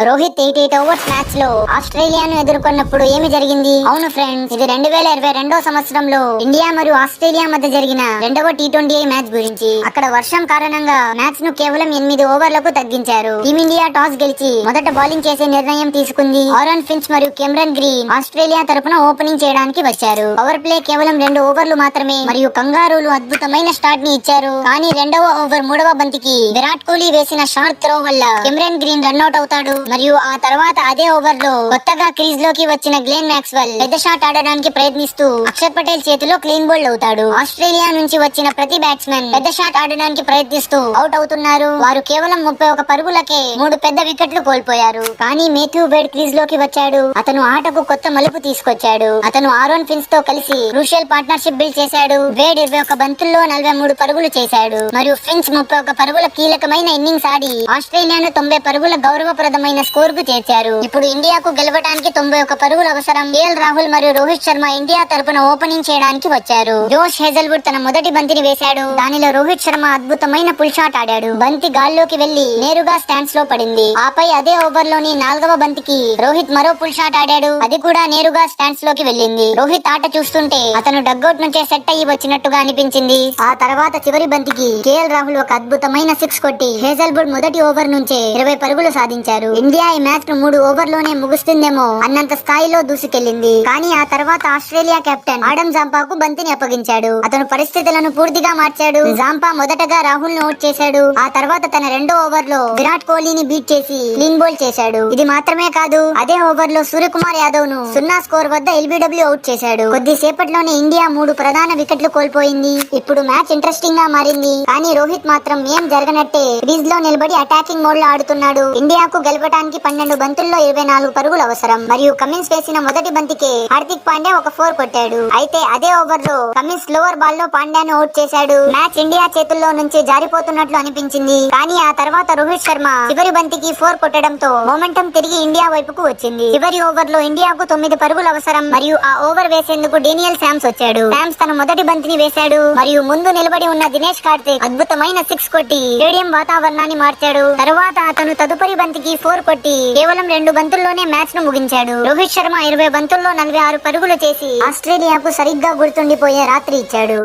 Rohit 88 overs match లో ఆస్ట్రేలియాను ఎదుర్కొన్నప్పుడు ఏమి జరిగింది? అవును ఫ్రెండ్స్, ఇది 2022 సంవత్సరంలో ఇండియా మరియు ఆస్ట్రేలియా మధ్య జరిగిన రెండవ T20 మ్యాచ్ గురించి. అక్కడ వర్షం కారణంగా మ్యాచ్ ను కేవలం 8 ఓవర్లకు తగ్గించారు. టీమిండియా టాస్ గెలిచి మొదట బౌలింగ్ చేసే నిర్ణయం తీసుకుంది. ఆరోన్ ఫించ్ మరియు కెమెరన్ గ్రీన్ ఆస్ట్రేలియా తరపున ఓపెనింగ్ చేయడానికి వచ్చారు. పవర్ ప్లే కేవలం 2 ఓవర్లు మాత్రమే మరియు కంగారూలు అద్భుతమైన స్టార్ట్ ని ఇచ్చారు. కానీ రెండవ ఓవర్ 3వ బంతికి విరాట్ కోహ్లీ వేసిన షార్ట్ త్రో వల్ల కెమెరన్ గ్రీన్ రన్అట్ అవుతాడు. మరియు ఆ తర్వాత అదే ఓవర్ లో కొత్తగా క్రీజ్ లోకి వచ్చిన గ్లెన్ మాక్స్వెల్ పెద్ద షాట్ ఆడడానికి ప్రయత్నిస్తూ అక్షర్ పటేల్ చేతిలో క్లీన్ బౌల్డ్ అవుతాడు. ఆస్ట్రేలియా నుంచి వచ్చిన ప్రతి బ్యాట్స్మెన్ పెద్ద షాట్ ఆడడానికి ప్రయత్నిస్తూ అవుట్ అవుతున్నారు. వారు కేవలం 31 పరుగులకే 3 పెద్ద వికెట్లు కోల్పోయారు. కానీ మాథ్యూ వేడ్ క్రీజ్ లోకి వచ్చాడు. అతను ఆటకు కొత్త మలుపు తీసుకొచ్చాడు. అతను ఆరోన్ ఫిన్స్ తో కలిసి క్రూషియల్ పార్ట్నర్షిప్ బిల్డ్ చేశాడు. వేడ్ 21 బంతుల్లో 43 పరుగులు చేశాడు మరియు ఫిన్స్ 31 పరుగుల కీలకమైన ఇన్నింగ్స్ ఆడి ఆస్ట్రేలియాను 90 పరుగుల గౌరవప్రదమైన స్కోర్ కు చేర్చారు. ఇప్పుడు ఇండియాకు గెలవడానికి 91 పరుగులు అవసరం. కేఎల్ రాహుల్ మరియు రోహిత్ శర్మ ఇండియా తరపున ఓపెనింగ్ చేయడానికి వచ్చారు. జోష్ హేజల్వుడ్ తన మొదటి బంతిని వేశాడు. దానిలో రోహిత్ శర్మ అద్భుతమైన పుల్ షాట్ ఆడాడు. బంతి గాల్లోకి వెళ్లి నేరుగా స్టాండ్స్ లో పడింది. ఆపై అదే ఓవర్ లోని 4వ బంతికి రోహిత్ మరో పుల్ షాట్ ఆడాడు. అది కూడా నేరుగా స్టాండ్స్ లోకి వెళ్ళింది. రోహిత్ ఆట చూస్తుంటే అతను డగ్అవుట్ నుంచే సెట్ అయ్యి వచ్చినట్టుగా అనిపించింది. ఆ తర్వాత చివరి బంతికి కేఎల్ రాహుల్ ఒక అద్భుతమైన 6 కొట్టి హేజల్వుడ్ మొదటి ఓవర్ నుంచే 20 పరుగులు సాధించారు. ఇండియా ఈ మ్యాచ్ ను 3 ఓవర్లోనే ముగుస్తుందేమో అన్నంత స్థాయిలో దూసుకెళ్లింది. కానీ ఆ తర్వాత ఆస్ట్రేలియా కెప్టెన్ ఆడమ్ జాంపాకు బంతిని అప్పగించాడు. అతను పరిస్థితులను పూర్తిగా మార్చాడు. జాంపా మొదటగా రాహుల్ ను అవుట్ చేశాడు. ఆ తర్వాత తన రెండో ఓవర్ లో విరాట్ కోహ్లీని బీట్ చేసి క్లీన్ బౌల్ చేశాడు. ఇది మాత్రమే కాదు, అదే ఓవర్ లో సూర్యకుమార్ యాదవ్ ను 0 స్కోర్ వద్ద LBW అవుట్ చేశాడు. కొద్దిసేపట్లోనే ఇండియా 3 ప్రధాన వికెట్లు కోల్పోయింది. ఇప్పుడు మ్యాచ్ ఇంట్రెస్టింగ్ గా మారింది. కానీ రోహిత్ మాత్రం ఏం జరగనట్టే క్రీజ్ లో నిలబడి అటాకింగ్ మోడ్ లో ఆడుతున్నాడు. ఇండియాకు గెలవడానికి 12 బంతుల్లో 24 పరుగులు అవసరం మరియు కమిన్స్ వేసిన మొదటి బంతికే హార్దిక్ పాండ్యా ఒక 4 కొట్టాడు. అయితే అదే ఓవర్ లో కమిన్స్ లోవర్ బాల్ లో పాండ్యాను అవుట్ చేశాడు. మ్యాచ్ ఇండియా చేతుల్లో నుంచి జారిపోతున్నట్లు అనిపించింది. కానీ ఆ తర్వాత రోహిత్ శర్మ చివరి బంతికి 4 కొట్టడంతో మొమెంటం తిరిగి ఇండియా వైపుకు వచ్చింది. చివరి ఓవర్ లో ఇండియాకు 9 పరుగులు అవసరం మరియు ఆ ఓవర్ వేసేందుకు డేనియల్ శామ్స్ వచ్చాడు. శామ్స్ తన మొదటి బంతిని వేశాడు మరియు ముందు నిలబడి ఉన్న దినేష్ కార్తిక్ అద్భుతమైన 6 కొట్టి స్టేడియం వాతావరణాన్ని మార్చాడు. తర్వాత అతను తదుపరి బంతికి 4 కొట్టి కేవలం 2 బంతుల్లోనే మ్యాచ్ ను ముగించాడు. రోహిత్ శర్మ 20 బంతుల్లో 46 పరుగులు చేసి ఆస్ట్రేలియాకు సరిగ్గా గుర్తుండిపోయే రాత్రి ఇచ్చాడు.